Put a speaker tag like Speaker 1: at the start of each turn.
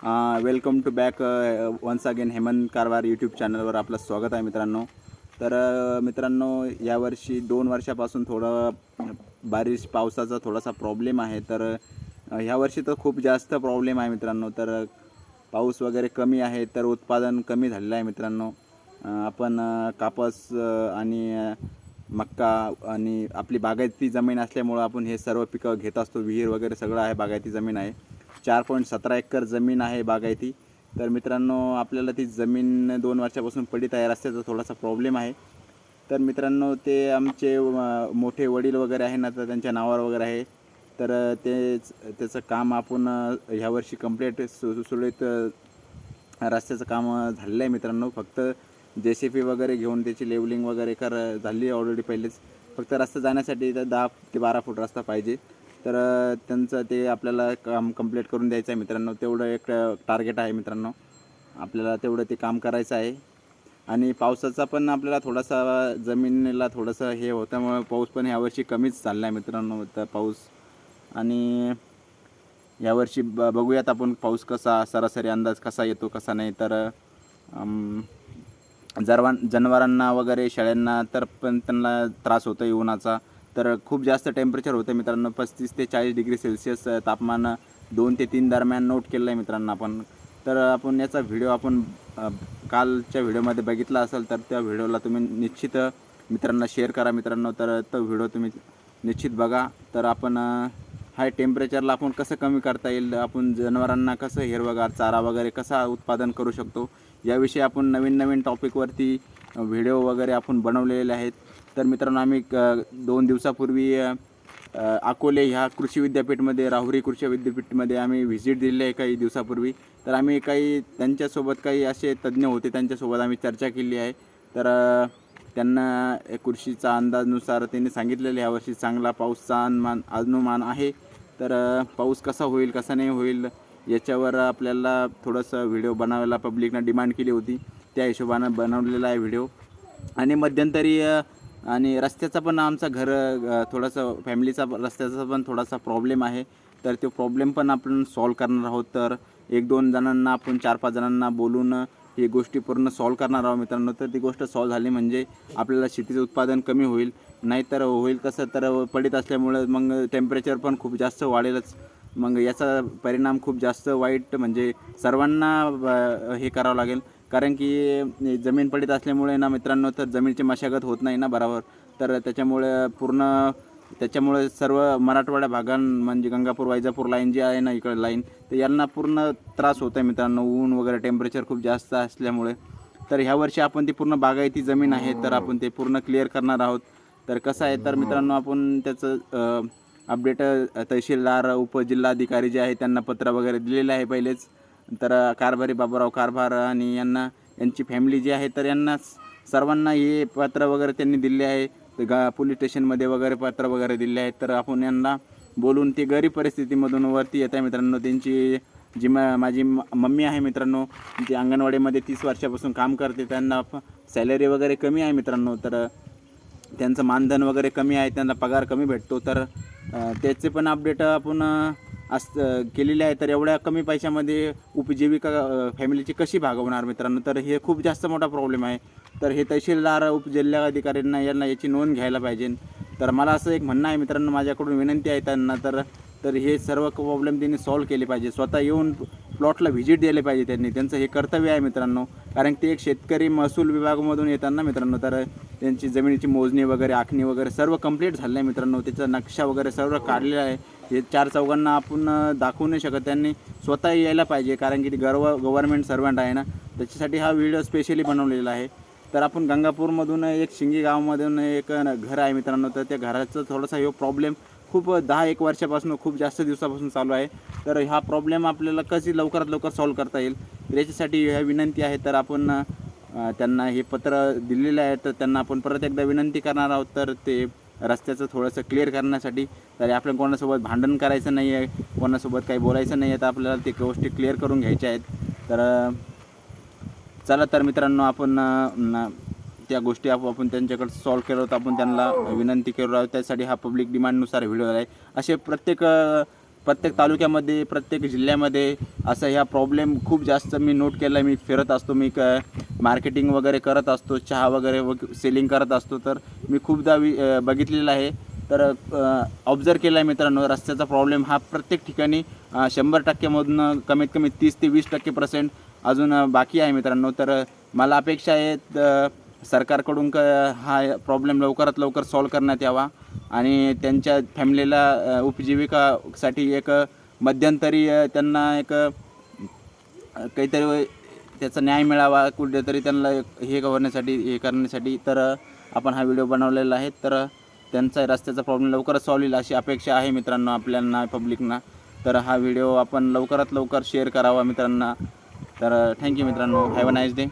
Speaker 1: Welcome to back once again Hemant Karwar YouTube चॅनलवर आपलं स्वागत आहे मित्रांनो. तर मित्रांनो, यावर्षी 2 वर्षापासून थोडं पावसाचा थोडासा प्रॉब्लेम आहे. तर ह्या वर्षी तर खूप जास्त प्रॉब्लेम आहे मित्रांनो. तर पाऊस वगैरे कमी आहे, तर उत्पादन कमी झालेलं आहे मित्रांनो. आपण कापूस आणि मक्का आणि आपली बागायती जमीन असल्यामुळं आपण हे सर्व पिकं घेत असतो. विहीर वगैरे सगळं आहे, बागायती जमीन आहे. 4.17 एकर जमीन आहे बागायती. तर मित्रांनो, आपल्याला ती जमीन 2 वर्षापासून पडीत आहे. रस्त्याचा थोडासा प्रॉब्लेम आहे. तर मित्रांनो, ते आमचे मोठे वडील वगैरे आहे ना, तर त्यांच्या नावावर वगैरे आहे. तर त्याचं काम आपण ह्या वर्षी कंप्लीट सुरळीत रस्त्याचं काम झालेलं आहे मित्रांनो. फक्त JCB वगैरे घेऊन त्याची लेवलिंग वगैरे झाली आहे ऑलरेडी पहिलेच. फक्त रस्ता जाण्यासाठी तर 10 ते 12 फूट रस्ता पाहिजे. तर त्यांचं ते आपल्याला काम कंप्लीट करून द्यायचं आहे मित्रांनो. तेवढं एक टार्गेट आहे मित्रांनो. आपल्याला तेवढं ते काम करायचं आहे. आणि पावसाचा पण आपल्याला थोडासा जमिनीला थोडंसं हे होत्यामुळे पाऊस पण यावर्षी कमीच चालला आहे मित्रांनो. तर पाऊस आणि यावर्षी बघूयात आपण पाऊस कसा, सरासरी अंदाज कसा येतो कसा नाही. तर जनावरांना वगैरे शेळ्यांना तर पण त्यांना त्रास होतो आहे उन्हाचा. तर खूप जास्त टेम्परेचर होतं मित्रांनो. 35 ते 40 डिग्री सेल्सिअस तापमान 2 ते 3 दरम्यान नोट केलं आहे मित्रांनो आपण. तर आपण याचा व्हिडिओ आपण कालच्या व्हिडिओमध्ये बघितला असेल, तर त्या व्हिडिओला तुम्ही निश्चित मित्रांना शेअर करा मित्रांनो. तर तो व्हिडिओ तुम्ही निश्चित बघा. तर आपण हाय टेम्परेचरला आपण कसं कमी करता येईल, आपण जनावरांना कसं हिरवगार चारा वगैरे कसा उत्पादन करू शकतो, याविषयी आपण नवीन नवीन टॉपिकवरती व्हिडिओ वगैरे आपण बनवलेले आहेत. तर मित्रांनो, आम्ही 2 दिवसापूर्वी अकोले ह्या कृषी विद्यापीठमध्ये, राहुरी कृषी विद्यापीठमध्ये आम्ही व्हिजिट दिली आहे काही दिवसापूर्वी. तर आम्ही काही त्यांच्यासोबत काही असे तज्ज्ञ होते, त्यांच्यासोबत आम्ही चर्चा केली आहे. तर त्यांना कृषीचा अंदाजनुसार त्यांनी सांगितलेलं यावर्षी चांगला पाऊसचा अनुमान आहे. तर पाऊस कसा होईल कसा नाही होईल याच्यावर आपल्याला थोडंसं व्हिडिओ बनवायला पब्लिकनं डिमांड केली होती. त्या हिशोबानं बनवलेला आहे व्हिडिओ. आणि मध्यंतरी आणि रस्त्याचा पण आमचा थोडंसं फॅमिलीचा रस्त्याचा पण थोडासा प्रॉब्लेम आहे. तर तो प्रॉब्लेम पण आपण सॉल्व करणार आहोत. तर 1-2 जणांना आपण 4-5 जणांना बोलून ही गोष्टी पूर्ण सॉल्व करणार आहोत मित्रांनो. तर ती गोष्ट सॉल्व झाली म्हणजे आपल्याला शेतीचं उत्पादन कमी होईल. नाहीतर होईल कसं, तर पडीत असल्यामुळं मग टेम्परेचर पण खूप जास्त वाढेलच. मग याचा परिणाम खूप जास्त वाईट म्हणजे सर्वांना हे करावं लागेल. कारण की जमीन पडीत असल्यामुळे ना मित्रांनो, तर जमिनीची मशागत होत नाही ना बरोबर. तर त्याच्यामुळे सर्व मराठवाड्या म्हणजे गंगापूर वैजापूर लाईन जी आहे ना, इकडे लाईन, तर यांना पूर्ण त्रास होत आहे मित्रांनो, ऊन वगैरे टेम्परेचर खूप जास्त असल्यामुळे. तर ह्या वर्षी आपण ती पूर्ण बागायती जमीन आहे, तर आपण ते पूर्ण क्लिअर करणार आहोत. तर कसं आहे, तर मित्रांनो, आपण त्याचं अपडेट तहसीलदार, उपजिल्हाधिकारी जे आहे त्यांना पत्र वगैरे दिलेलं आहे पहिलेच. तर कारभारी बाबूराव कारभार आणि यांची फॅमिली जी आहे, तर यांना सर्वांना हे पत्र वगैरे त्यांनी दिले आहे. पोलीस स्टेशनमध्ये वगैरे पत्र वगैरे दिले आहेत. तर आपण यांना बोलून ती गरीब परिस्थितीमधून वरती येत आहे मित्रांनो. त्यांची माझी मम्मी आहे मित्रांनो, ती अंगणवाडीमध्ये 30 वर्षापासून काम करते. त्यांना सॅलरी वगैरे कमी आहे मित्रांनो. तर त्यांचं मानधन वगैरे कमी आहे, त्यांना पगार कमी भेटतो. तर त्याचे पण अपडेट आपण केलेले आहे. तर एवढ्या कमी पैशामध्ये उपजीविका फॅमिलीची कशी भागवणार मित्रांनो. तर हे खूप जास्त मोठा प्रॉब्लेम आहे. तर हे तहसीलदार, उपजिल्हाधिकाऱ्यांना याची नोंद घ्यायला पाहिजे. तर मला असं एक म्हणणं आहे मित्रांनो, माझ्याकडून विनंती आहे त्यांना, तर हे सर्व प्रॉब्लेम त्यांनी सॉल्व केले पाहिजे. स्वतः येऊन प्लॉटला व्हिजिट दिले पाहिजे त्यांनी. त्यांचं हे कर्तव्य आहे मित्रांनो. कारण ते एक शेतकरी महसूल विभागामधून येतात मित्रांनो. तर त्यांची जमिनीची मोजणी वगैरे, आखणी वगैरे सर्व कंप्लीट झालं आहे मित्रांनो. त्याचा नक्षा वगैरे सर्व काढलेला आहे. हे 4 चौघांना आपण दाखवू नाही शकत. त्यांनी स्वतः यायला पाहिजे, कारण की ती गव्हर्नमेंट सर्वंट आहे ना. त्याच्यासाठी हा व्हिडिओ स्पेशली बनवलेला आहे. तर आपण गंगापूरमधून एक शिंगी गावामधून एक घर आहे मित्रांनो. तर त्या घराचं थोडासा हे प्रॉब्लेम खूप 10-1 वर्षापासून, खूप जास्त दिवसापासून चालू आहे. तर हा प्रॉब्लेम आपल्याला कशी लवकरात लवकर सॉल्व करता येईल याच्यासाठी ह्या विनंती आहे. तर आपण त्यांना हे पत्र दिलेलं आहे. तर त्यांना आपण परत एकदा विनंती करणार आहोत. तर ते रस्त्याचं थोडंसं क्लिअर करण्यासाठी. तर आपल्याला कोणासोबत भांडण करायचं नाही आहे, कोणासोबत काही बोलायचं नाही आहे. तर आपल्याला ते गोष्टी क्लिअर करून घ्यायच्या आहेत. तर चला तर मित्रांनो, आपण त्या गोष्टी आपण त्यांच्याकडे सॉल्व केलं, तर आपण त्यांना विनंती करू आहोत. त्यासाठी हा पब्लिक डिमांडनुसार व्हिडिओ आहे. असे प्रत्येक प्रत्येक तालुक्यामध्ये प्रत्येक जिल्ह्यामध्ये असं ह्या प्रॉब्लेम खूप जास्त मी नोट केला. मी फिरत असतो, मी मार्केटिंग वगैरे करत असतो, चहा वगैरे सेलिंग करत असतो, तर मी खूपदा बघितलेलं आहे. तर ऑब्झर्व केला आहे मित्रांनो, रस्त्याचा प्रॉब्लेम हा प्रत्येक ठिकाणी 100%मधून कमीत कमी 30 ते 20% अजून बाकी आहे मित्रांनो. तर मला अपेक्षा आहे सरकारकडून हा प्रॉब्लेम लवकरात लवकर सॉल्व करण्यात यावा आणि त्यांच्या फॅमिलीला उपजीविकासाठी एक मध्यंतरी त्यांना एक काहीतरी त्याचा न्याय मिळावा, कुठेतरी त्यांना हे करण्यासाठी तर आपण हा व्हिडिओ बनवलेला आहे. तर त्यांचा रस्त्याचा प्रॉब्लेम लवकरच सॉल्व होईल अशी अपेक्षा आहे मित्रांनो आपल्याला, पब्लिकना. तर हा व्हिडिओ आपण लवकरात लवकर शेअर करावा मित्रांना. तर थँक्यू मित्रांनो, हॅव अ नाईस डे.